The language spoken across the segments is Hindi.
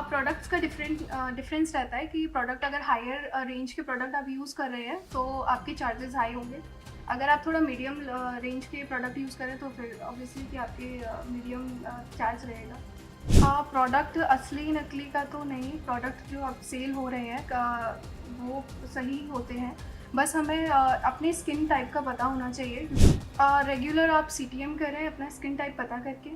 प्रोडक्ट्स का डिफरेंस रहता है कि प्रोडक्ट अगर हायर रेंज के प्रोडक्ट आप यूज़ कर रहे हैं तो आपके चार्जेस हाई होंगे। अगर आप थोड़ा मीडियम रेंज के प्रोडक्ट यूज़ करें तो फिर ऑब्वियसली कि आपके मीडियम चार्ज रहेगा। प्रोडक्ट असली नकली का तो नहीं, प्रोडक्ट जो अब सेल हो रहे हैं वो सही होते हैं। बस हमें अपने स्किन टाइप का पता होना चाहिए। रेगुलर आप सीटीएम करें अपना स्किन टाइप पता करके,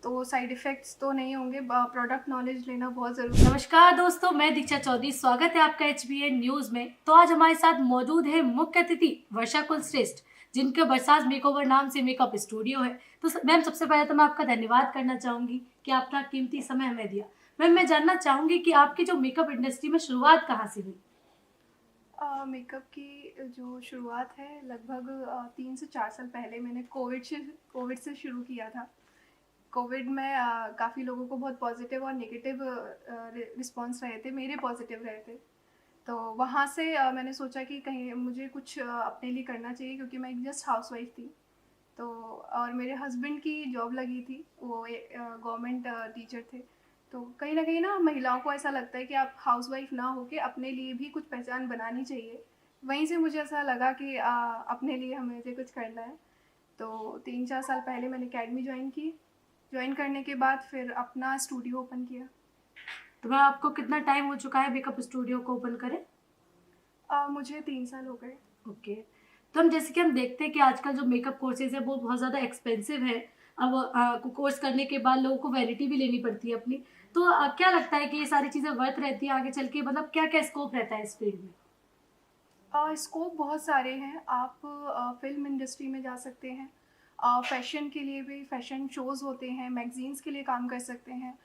तो साइड इफ़ेक्ट्स तो नहीं होंगे। प्रोडक्ट नॉलेज लेना बहुत ज़रूरी है। नमस्कार दोस्तों, मैं दीक्षा चौधरी। स्वागत है आपका HBN न्यूज में। तो आज हमारे साथ मौजूद है मुख्य अतिथि वर्षा कुलश्रेष्ठ, जिनके बरसात मेकओवर नाम से मेकअप स्टूडियो है। तो मैम, सबसे पहले तो मैं आपका धन्यवाद करना चाहूंगी कि आपने कीमती समय हमें दिया। मैम, मैं जानना चाहूंगी कि आपकी जो मेकअप इंडस्ट्री में शुरुआत कहाँ से हुई? मेकअप की जो शुरुआत है लगभग 3 से 4 साल पहले मैंने कोविड से शुरू किया था। कोविड में काफ़ी लोगों को बहुत पॉजिटिव और नेगेटिव रिस्पॉन्स रहे थे, मेरे पॉजिटिव रहे थे। तो वहाँ से मैंने सोचा कि कहीं मुझे कुछ अपने लिए करना चाहिए, क्योंकि मैं एक जस्ट हाउसवाइफ थी। तो और मेरे हस्बैंड की जॉब लगी थी, वो गवर्नमेंट टीचर थे। तो कहीं न कहीं ना महिलाओं को ऐसा लगता है कि आप हाउसवाइफ ना होके अपने लिए भी कुछ पहचान बनानी चाहिए। वहीं से मुझे ऐसा लगा कि अपने लिए हमें मुझे कुछ करना है। तो 3-4 साल पहले मैंने अकेडमी जॉइन की। जॉइन करने के बाद फिर अपना स्टूडियो ओपन किया। तो मैम, आपको कितना टाइम हो चुका है मेकअप स्टूडियो को ओपन करे? मुझे 3 साल हो गए। ओके। तो हम जैसे कि हम देखते हैं कि आजकल जो मेकअप कोर्सेज है वो बहुत ज़्यादा एक्सपेंसिव है। अब कोर्स करने के बाद लोगों को वैलिडिटी भी लेनी पड़ती है अपनी। तो क्या लगता है कि ये सारी चीज़ें वर्थ रहती है आगे चल के? मतलब क्या-क्या स्कोप रहता है इस फील्ड में? स्कोप बहुत सारे हैं। आप फ़िल्म इंडस्ट्री में जा सकते हैं। फ़ैशन के लिए भी फ़ैशन शोज़ होते हैं, मैगज़ीन्स के लिए काम कर सकते हैं।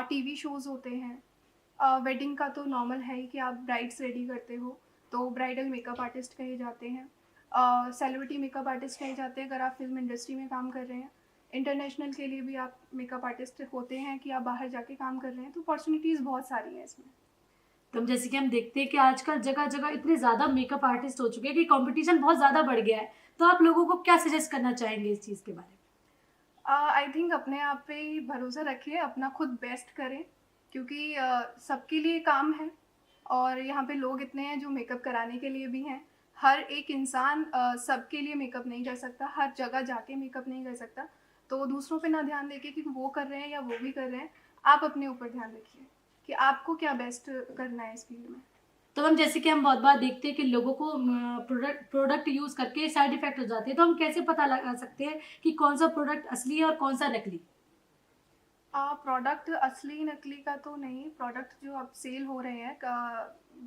टीवी शोज़ होते हैं। वेडिंग का तो नॉर्मल है ही कि आप ब्राइड्स रेडी करते हो, तो ब्राइडल मेकअप आर्टिस्ट कहे जाते हैं। सेलिब्रिटी मेकअप आर्टिस्ट कहे जाते हैं अगर आप फ़िल्म इंडस्ट्री में काम कर रहे हैं। इंटरनेशनल के लिए भी आप मेकअप आर्टिस्ट होते हैं कि आप बाहर जाके काम कर रहे हैं, तो अपॉर्च्युनिटीज़ बहुत सारी हैं इसमें। तो हम जैसे कि हम देखते हैं कि आजकल जगह-जगह इतने ज़्यादा मेकअप आर्टिस्ट हो चुके हैं कि कॉम्पिटिशन बहुत ज़्यादा बढ़ गया है। तो आप लोगों को क्या सजेस्ट करना चाहेंगे इस चीज़ के बारे में? आई थिंक अपने आप पे ही भरोसा रखिए, अपना खुद बेस्ट करें, क्योंकि सबके लिए काम है और यहाँ पे लोग इतने हैं जो मेकअप कराने के लिए भी हैं। हर एक इंसान सबके लिए मेकअप नहीं कर सकता, हर जगह जाके मेकअप नहीं कर सकता। तो दूसरों पे ना ध्यान देके कि वो कर रहे हैं या वो भी कर रहे हैं, आप अपने ऊपर ध्यान रखिए कि आपको क्या बेस्ट करना है इस फील्ड में। तो हम जैसे कि हम बहुत बार देखते हैं कि लोगों को प्रोडक्ट यूज़ करके साइड इफ़ेक्ट हो जाते हैं। तो हम कैसे पता लगा सकते हैं कि कौन-सा प्रोडक्ट असली है और कौन-सा नकली? प्रोडक्ट असली नकली का तो नहीं, प्रोडक्ट जो अब सेल हो रहे हैं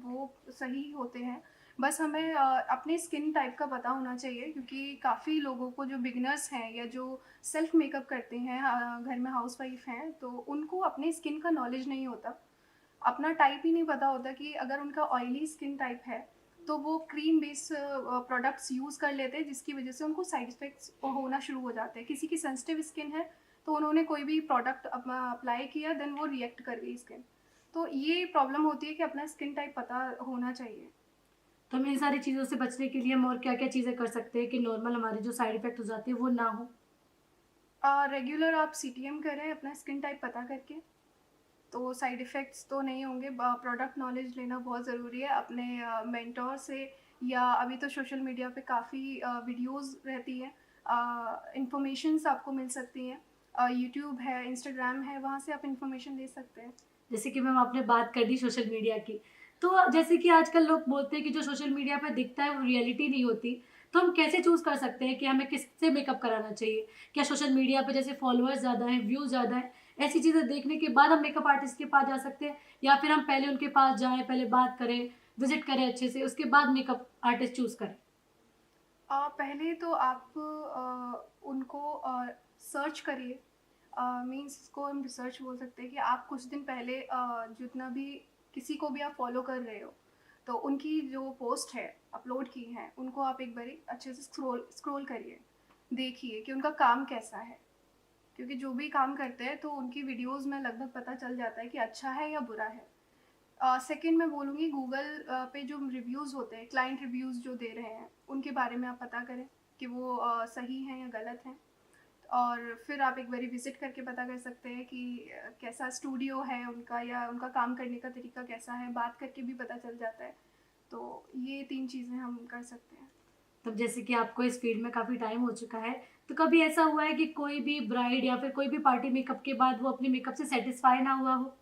वो सही होते हैं। बस हमें अपने स्किन टाइप का पता होना चाहिए, क्योंकि काफ़ी लोगों को जो बिगिनर्स हैं या जो सेल्फ मेकअप करते हैं, घर में हाउसवाइफ हैं, तो उनको अपने स्किन का नॉलेज नहीं होता। अपना टाइप ही नहीं पता होता कि अगर उनका ऑयली स्किन टाइप है तो वो क्रीम बेस प्रोडक्ट्स यूज़ कर लेते हैं, जिसकी वजह से उनको साइड इफ़ेक्ट्स होना शुरू हो जाते हैं। किसी की सेंसिटिव स्किन है तो उन्होंने कोई भी प्रोडक्ट अप्लाई किया, देन वो रिएक्ट कर गई स्किन। तो ये प्रॉब्लम होती है कि अपना स्किन टाइप पता होना चाहिए। तो हम इन सारी चीज़ों से बचने के लिए हम और क्या-क्या चीज़ें कर सकते हैं कि नॉर्मल हमारे जो साइड इफ़ेक्ट हो जाते हैं वो ना हो? रेगुलर आप सीटीएम करें अपना स्किन टाइप पता करके, तो साइड इफ़ेक्ट्स तो नहीं होंगे। प्रोडक्ट नॉलेज लेना बहुत ज़रूरी है अपने मेंटोर से, या अभी तो सोशल मीडिया पे काफ़ी वीडियोज़ रहती हैं, इन्फॉर्मेशंस आपको मिल सकती हैं। यूट्यूब है, इंस्टाग्राम है, वहाँ से आप इन्फॉर्मेशन ले सकते हैं। जैसे कि मैम, आपने बात कर दी सोशल मीडिया की। तो जैसे कि आजकल लोग बोलते हैं कि जो सोशल मीडिया पे दिखता है वो रियलिटी नहीं होती। तो हम कैसे चूज़ कर सकते हैं कि हमें किससे मेकअप कराना चाहिए? क्या सोशल मीडिया पे जैसे फॉलोअर्स ज़्यादा हैं, व्यूज़ ज़्यादा हैं, ऐसी चीज़ें देखने के बाद हम मेकअप आर्टिस्ट के पास जा सकते हैं? या फिर हम पहले उनके पास जाएँ, पहले बात करें, विज़िट करें अच्छे से, उसके बाद मेकअप आर्टिस्ट चूज़ करें? पहले तो आप उनको सर्च करिए। मीन्स इसको हम रिसर्च बोल सकते हैं कि आप कुछ दिन पहले जितना भी किसी को भी आप फॉलो कर रहे हो, तो उनकी जो पोस्ट है अपलोड की हैं, उनको आप एक बारी अच्छे से स्क्रॉल स्क्रॉल करिए, देखिए कि उनका काम कैसा है। क्योंकि जो भी काम करते हैं तो उनकी वीडियोज़ में लगभग पता चल जाता है कि अच्छा है या बुरा है। सेकंड मैं बोलूँगी, गूगल पे जो रिव्यूज़ होते हैं, क्लाइंट रिव्यूज़ जो दे रहे हैं, उनके बारे में आप पता करें कि वो सही हैं या गलत हैं। और फिर आप एक बारी विज़िट करके पता कर सकते हैं कि कैसा स्टूडियो है उनका या उनका काम करने का तरीका कैसा है, बात करके भी पता चल जाता है। तो ये 3 चीज़ें हम कर सकते हैं। तब जैसे कि आपको इस फ़ील्ड में काफ़ी टाइम हो चुका है, तो कभी ऐसा हुआ है कि कोई भी ब्राइड या फिर कोई भी पार्टी मेकअप के बाद वो अपने मेकअप से सैटिस्फाई ना हुआ हो?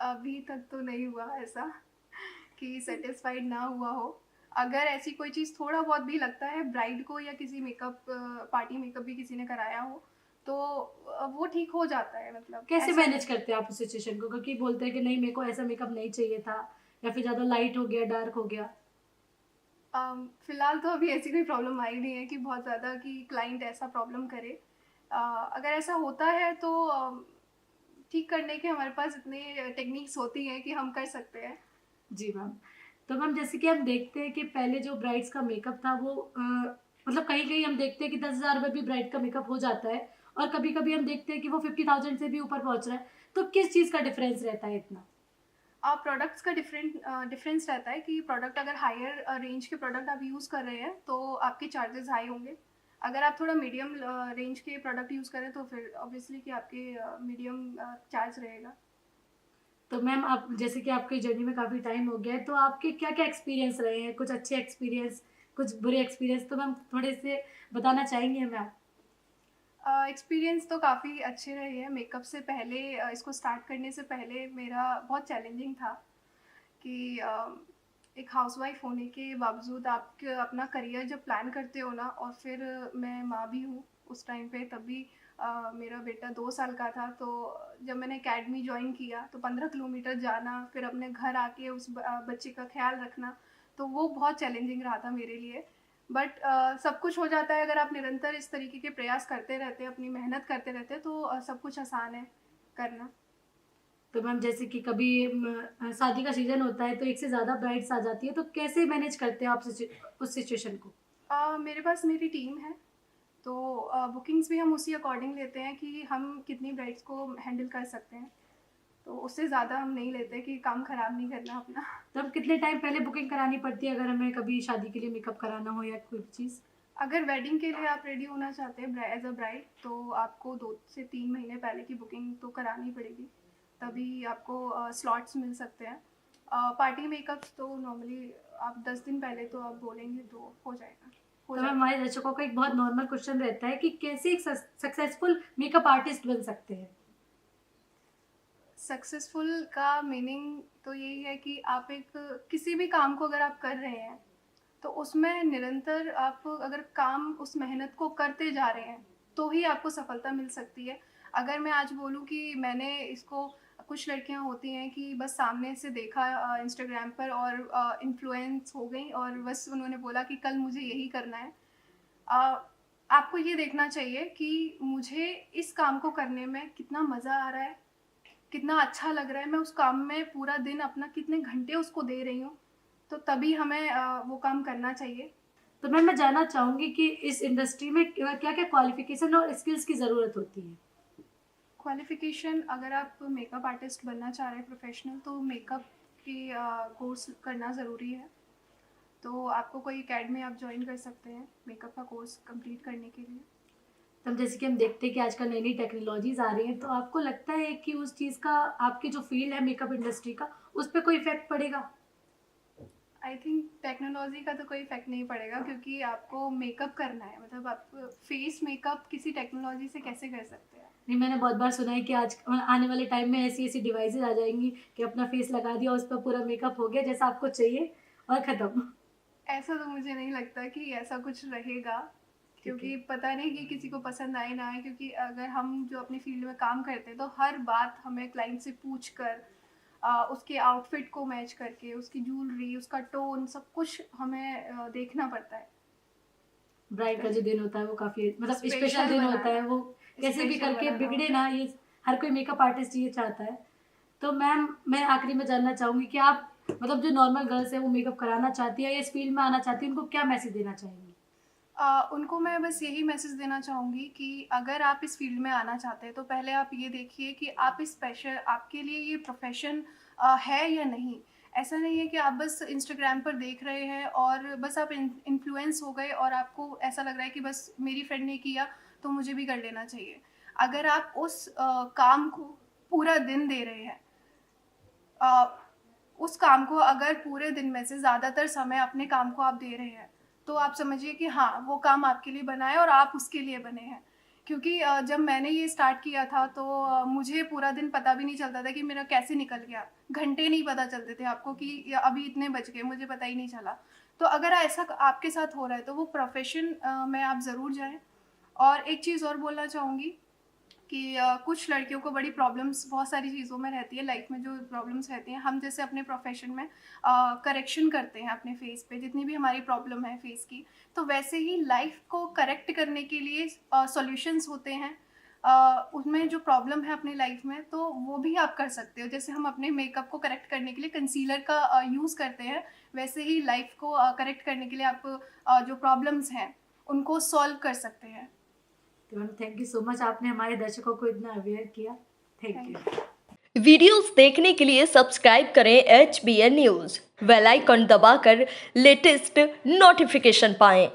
अभी तक तो नहीं हुआ ऐसा कि सैटिस्फाइड ना हुआ हो। अगर ऐसी कोई चीज़ थोड़ा बहुत भी लगता है ब्राइड को या किसी मेकअप पार्टी मेकअप भी किसी ने कराया हो, तो वो ठीक हो जाता है, मतलब कैसे ऐसा मैनेज नहीं। करते हैं आप उस सिचुएशन को? क्योंकि बोलते हैं कि नहीं मेरे को ऐसा मेकअप नहीं चाहिए था या फिर ज़्यादा लाइट हो गया, डार्क हो गया। फ़िलहाल तो अभी ऐसी कोई प्रॉब्लम आई नहीं है कि बहुत ज़्यादा कि क्लाइंट ऐसा प्रॉब्लम करे। अगर ऐसा होता है तो ठीक करने के हमारे पास इतने टेक्निक्स होती हैं कि हम कर सकते हैं। जी मैम। तो मैम जैसे कि हम देखते हैं कि पहले जो ब्राइड्स का मेकअप था वो मतलब कहीं-कहीं हम देखते हैं कि 10,000 में भी ब्राइड का मेकअप हो जाता है और कभी-कभी हम देखते हैं कि वो 50,000 से भी ऊपर पहुँच रहा है। तो किस चीज़ का डिफ़रेंस रहता है इतना? प्रोडक्ट्स का डिफरेंस रहता है कि प्रोडक्ट अगर हायर रेंज के प्रोडक्ट आप यूज़ कर रहे हैं तो आपके चार्जेस हाई होंगे। अगर आप थोड़ा मीडियम रेंज के प्रोडक्ट यूज़ करें तो फिर ऑब्वियसली कि आपके मीडियम चार्ज रहेगा। तो मैम आप जैसे कि आपकी जर्नी में काफ़ी टाइम हो गया है, तो आपके क्या-क्या एक्सपीरियंस रहे हैं? कुछ अच्छे एक्सपीरियंस, कुछ बुरे एक्सपीरियंस तो मैम थोड़े से बताना चाहेंगी हमें आप? एक्सपीरियंस तो काफ़ी अच्छे रहे हैं। मेकअप से पहले इसको स्टार्ट करने से पहले मेरा बहुत चैलेंजिंग था कि एक हाउसवाइफ़ होने के बावजूद आप अपना करियर जब प्लान करते हो ना, और फिर मैं माँ भी हूँ उस टाइम पे, तब भी मेरा बेटा 2 साल का था, तो जब मैंने अकेडमी जॉइन किया तो 15 किलोमीटर जाना, फिर अपने घर आके उस बच्चे का ख़्याल रखना, तो वो बहुत चैलेंजिंग रहा था मेरे लिए। बट सब कुछ हो जाता है अगर आप निरंतर इस तरीके के प्रयास करते रहते हैं, अपनी मेहनत करते रहते हैं, तो सब कुछ आसान है करना। तो मैम जैसे कि कभी शादी का सीज़न होता है तो एक से ज़्यादा ब्राइड्स आ जाती है, तो कैसे मैनेज करते हो आप उस सिचुएशन को? मेरे पास मेरी टीम है, तो बुकिंग्स भी हम उसी अकॉर्डिंग लेते हैं कि हम कितनी ब्राइड्स को हैंडल कर सकते हैं। तो उससे ज़्यादा हम नहीं लेते कि काम ख़राब नहीं करना अपना। तो हम कितने टाइम पहले बुकिंग करानी पड़ती है अगर हमें कभी शादी के लिए मेकअप कराना हो या कोई भी चीज़? अगर वेडिंग के लिए आप रेडी होना चाहते हैं एज़ अ ब्राइड, तो आपको 2 से 3 महीने पहले की बुकिंग तो करानी पड़ेगी, तभी आपको स्लॉट्स मिल सकते हैं। पार्टी मेकअप्स तो नॉर्मली आप 10 दिन पहले तो आप बोलेंगे तो हो जाएगा, हो तो मैम जाता है। हमारे दर्शकों का एक बहुत नॉर्मल क्वेश्चन रहता है कि कैसे एक सक्सेसफुल मेकअप आर्टिस्ट बन सकते हैं? सक्सेसफुल का मीनिंग तो यही है कि आप एक किसी भी काम को अगर आप कर रहे हैं, तो उसमें निरंतर आप अगर काम उस मेहनत को करते जा रहे हैं, तो ही आपको सफलता मिल सकती है। अगर मैं आज बोलूँ कि मैंने इसको, कुछ लड़कियाँ होती हैं कि बस सामने से देखा इंस्टाग्राम पर और इन्फ्लुएंस हो गई और बस उन्होंने बोला कि कल मुझे यही करना है। अ, आपको ये देखना चाहिए कि मुझे इस काम को करने में कितना मज़ा आ रहा है, कितना अच्छा लग रहा है, मैं उस काम में पूरा दिन अपना कितने घंटे उसको दे रही हूँ, तो तभी हमें वो काम करना चाहिए। तो मैम मैं जानना चाहूँगी कि इस इंडस्ट्री में क्या-क्या क्वालिफ़िकेशन और स्किल्स की ज़रूरत होती है? क्वालिफ़िकेशन, अगर आप मेकअप आर्टिस्ट बनना चाह रहे हैं प्रोफ़ेशनल, तो मेकअप की कोर्स करना ज़रूरी है। तो आपको कोई अकेडमी आप जॉइन कर सकते हैं मेकअप का कोर्स कंप्लीट करने के लिए। तब जैसे कि हम देखते हैं कि आजकल नई-नई टेक्नोलॉजीज़ आ रही हैं, तो आपको लगता है कि उस चीज़ का आपकी जो फ़ील्ड है मेकअप इंडस्ट्री का, उस पे कोई इफ़ेक्ट पड़ेगा? आई थिंक टेक्नोलॉजी का तो कोई इफ़ेक्ट नहीं पड़ेगा, क्योंकि आपको मेकअप करना है, मतलब आप फेस मेकअप किसी टेक्नोलॉजी से कैसे कर सकते हैं? नहीं, मैंने बहुत बार सुना है कि आज आने वाले टाइम में ऐसी-ऐसी डिवाइसेज़ आ जाएँगी कि अपना फ़ेस लगा दिया, उस पे पूरा मेकअप हो गया जैसा आपको चाहिए और ख़त्म। ऐसा तो मुझे नहीं लगता कि ऐसा कुछ रहेगा, ठीक है। क्योंकि पता नहीं कि किसी को पसंद आए ना आए, क्योंकि अगर हम जो अपनी फील्ड में काम करते हैं तो हर बात हमें क्लाइंट से पूछ कर उसके आउटफिट को मैच करके, उसकी ज्वेलरी, उसका टोन, सब कुछ हमें देखना पड़ता है। ब्राइड का जो दिन होता है वो काफ़ी मतलब स्पेशल स्पेशल दिन होता है, बनाना, वो कैसे भी स्पेशल करके बनाना बिगड़े होता ना, है। ये हर कोई मेकअप आर्टिस्ट ये चाहता है। तो मैम मैं आखिरी में जानना चाहूँगी कि आप मतलब जो नॉर्मल गर्ल्स हैं वो मेकअप कराना चाहती है या इस फ़ील्ड में आना चाहती है, उनको क्या मैसेज देना चाहेंगी? उनको मैं बस यही मैसेज देना चाहूँगी कि अगर आप इस फ़ील्ड में आना चाहते हैं, तो पहले आप ये देखिए कि आप इस पेशे, आपके लिए ये प्रोफ़ेशन है या नहीं। ऐसा नहीं है कि आप बस इंस्टाग्राम पर देख रहे हैं और बस आप इन्फ्लुएंस हो गए और आपको ऐसा लग रहा है कि बस मेरी फ्रेंड ने किया, तो मुझे भी कर लेना चाहिए। अगर आप उस काम को पूरा दिन दे रहे हैं, अ, उस काम को अगर पूरे दिन में से ज़्यादातर समय अपने काम को आप दे रहे हैं, तो आप समझिए कि हाँ, वो काम आपके लिए बना है और आप उसके लिए बने हैं। क्योंकि जब मैंने ये स्टार्ट किया था तो मुझे पूरा दिन पता भी नहीं चलता था कि मेरा कैसे निकल गया। घंटे नहीं पता चलते थे आपको कि अभी इतने बज गए, मुझे पता ही नहीं चला। तो अगर ऐसा आपके साथ हो रहा है तो वो प्रोफ़ेशन में आप ज़रूर जाएँ। और एक चीज़ और बोलना चाहूँगी कि कुछ लड़कियों को बड़ी प्रॉब्लम्स बहुत सारी चीज़ों में रहती है, लाइफ में जो प्रॉब्लम्स रहती हैं, हम जैसे अपने प्रोफेशन में करेक्शन करते हैं अपने फेस पे जितनी भी हमारी प्रॉब्लम है फेस की, तो वैसे ही लाइफ को करेक्ट करने के लिए सॉल्यूशंस होते हैं। उसमें जो प्रॉब्लम है अपनी लाइफ में तो वो भी आप कर सकते हो। जैसे हम अपने मेकअप को करेक्ट करने के लिए कंसीलर का यूज़ करते हैं, वैसे ही लाइफ को करेक्ट करने के लिए आप जो प्रॉब्लम्स हैं उनको सॉल्व कर सकते हैं। तो थैंक यू सो मच, आपने हमारे दर्शकों को इतना अवेयर किया। Thank thank you. You. Videos देखने के लिए सब्सक्राइब करें HBN न्यूज़, बेल आइकन दबाकर लेटेस्ट नोटिफिकेशन पाएं।